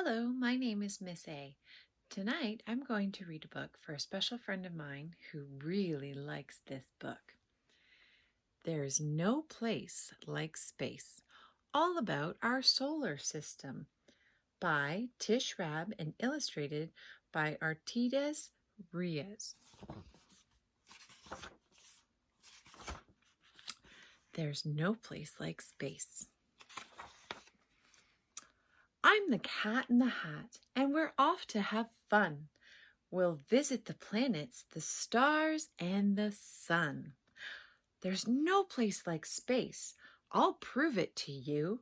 Hello, my name is Miss A. Tonight I'm going to read a book for a special friend of mine who really likes this book. There's No Place Like Space, all about our solar system, by Tish, Rabe, and illustrated by Aristides, Ruiz. There's no place like space. I'm the Cat in the Hat, and we're off to have fun. We'll visit the planets, the stars, and the sun. There's no place like space. I'll prove it to you.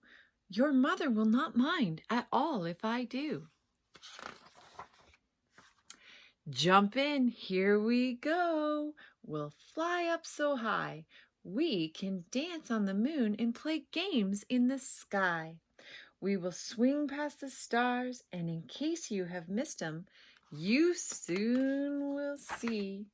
Your mother will not mind at all if I do. Jump in, here we go. We'll fly up so high. We can dance on the moon and play games in the sky. We will swing past the stars, and in case you have missed them, you soon will see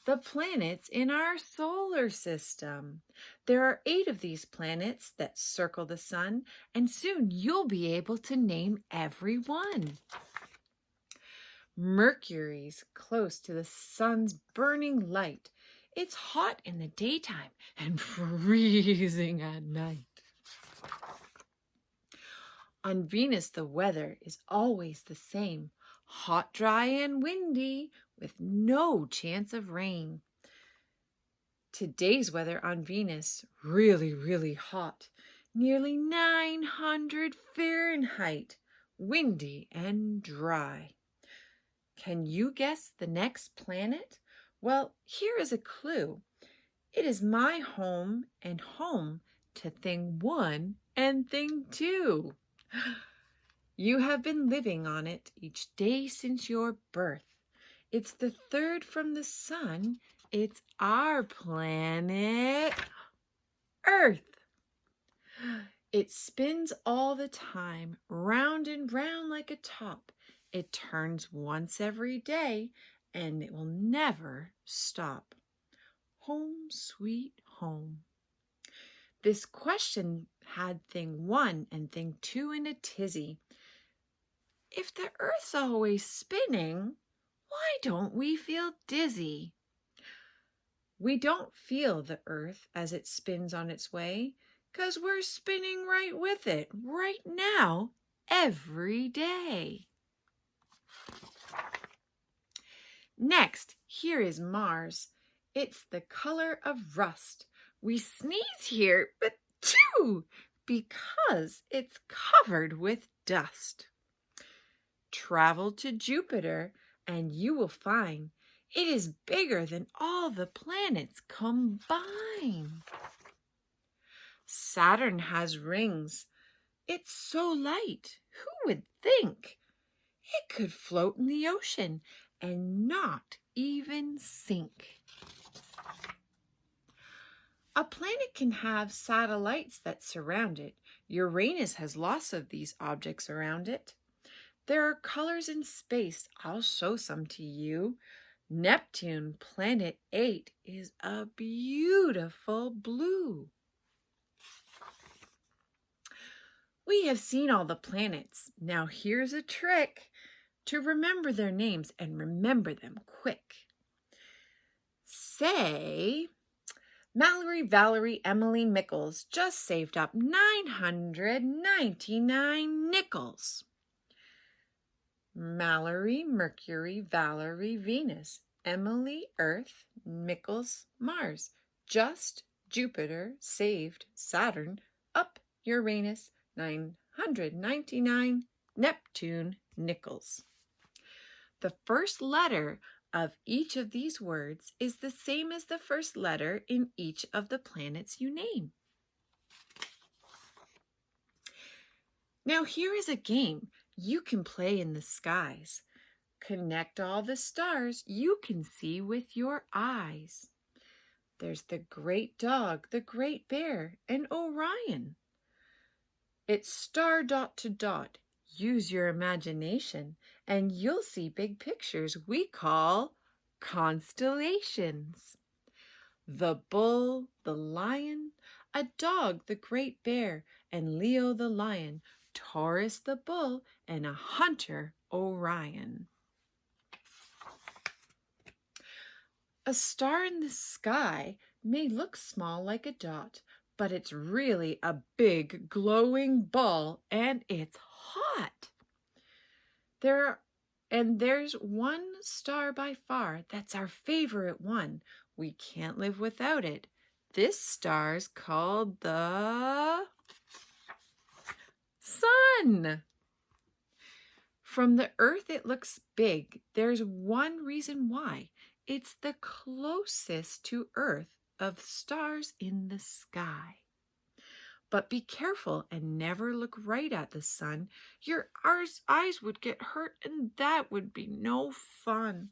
the planets in our solar system. There are 8 of these planets that circle the sun, and soon you'll be able to name every one. Mercury's close to the sun's burning light. It's hot in the daytime and freezing at night. On Venus, the weather is always the same, hot, dry, and windy, with no chance of rain. Today's weather on Venus, really hot, nearly 900 Fahrenheit, windy and dry. Can you guess the next planet? Well, here is a clue. It is my home and home to thing 1 and thing 2. You have been living on it each day since your birth. It's the 3rd from the sun. It's our planet, Earth. It spins all the time, round and round like a top. It turns once every day, and it will never stop. Home, sweet home. This question had thing 1 and thing 2 in a tizzy. If the Earth's always spinning, why don't we feel dizzy? We don't feel the Earth as it spins on its way, 'cause we're spinning right with it, right now, every day. Next, here is Mars. It's the color of rust. We sneeze here, but too, because it's covered with dust. Travel to Jupiter, and you will find it is bigger than all the planets combined. Saturn has rings. It's so light, who would think? It could float in the ocean and not even sink. A planet can have satellites that surround it. Uranus has lots of these objects around it. There are colors in space. I'll show some to you. Neptune, planet 8, is a beautiful blue. We have seen all the planets. Now here's a trick to remember their names and remember them quick. Say, Mallory, Valerie, Emily, Mickles just saved up 999 nickels. Mallory, Mercury, Valerie, Venus, Emily, Earth, Mickles, Mars, just Jupiter saved Saturn up Uranus, 999 Neptune nickels. The first letter of each of these words is the same as the first letter in each of the planets you name. Now here is a game you can play in the skies. Connect all the stars you can see with your eyes. There's the great dog, the great bear, and Orion. It's star dot to dot. Use your imagination and you'll see big pictures we call constellations. The bull, the lion, a dog, the great bear, and Leo the lion Taurus the bull, and a hunter, Orion. A star in the sky may look small like a dot, but it's really a big glowing ball, and it's hot. There's one star by far that's our favorite one. We can't live without it. This star's called the sun. From the Earth, it looks big. There's one reason why. It's the closest to Earth of stars in the sky. But be careful and never look right at the sun. Your eyes would get hurt, and that would be no fun.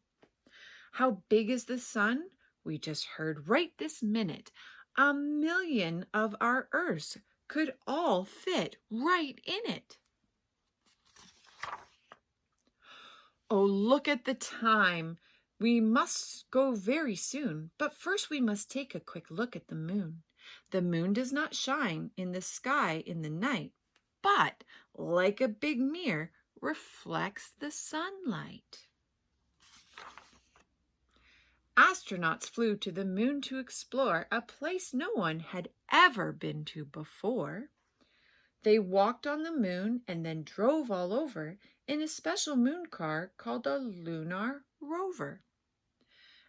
How big is the sun? We just heard right this minute. 1,000,000 of our Earths could all fit right in it. Oh, look at the time. We must go very soon, but first we must take a quick look at the moon. The moon does not shine in the sky in the night, but like a big mirror, reflects the sunlight. Astronauts flew to the moon to explore a place no one had ever been to before. They walked on the moon and then drove all over in a special moon car called a lunar rover.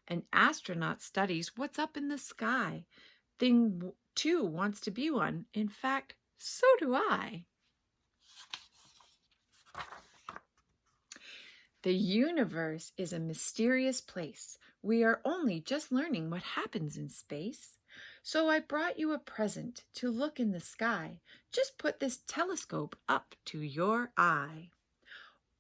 An astronaut studies what's up in the sky. Thing too wants to be one. In fact, so do I. The universe is a mysterious place. We are only just learning what happens in space. So I brought you a present to look in the sky. Just put this telescope up to your eye.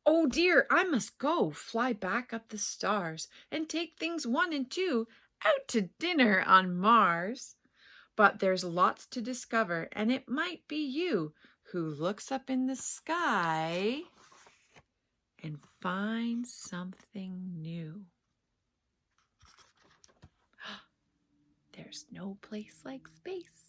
Oh dear, I must go fly back up the stars and take things 1 and 2 out to dinner on Mars. But there's lots to discover, and it might be you who looks up in the sky and finds something new. There's no place like space.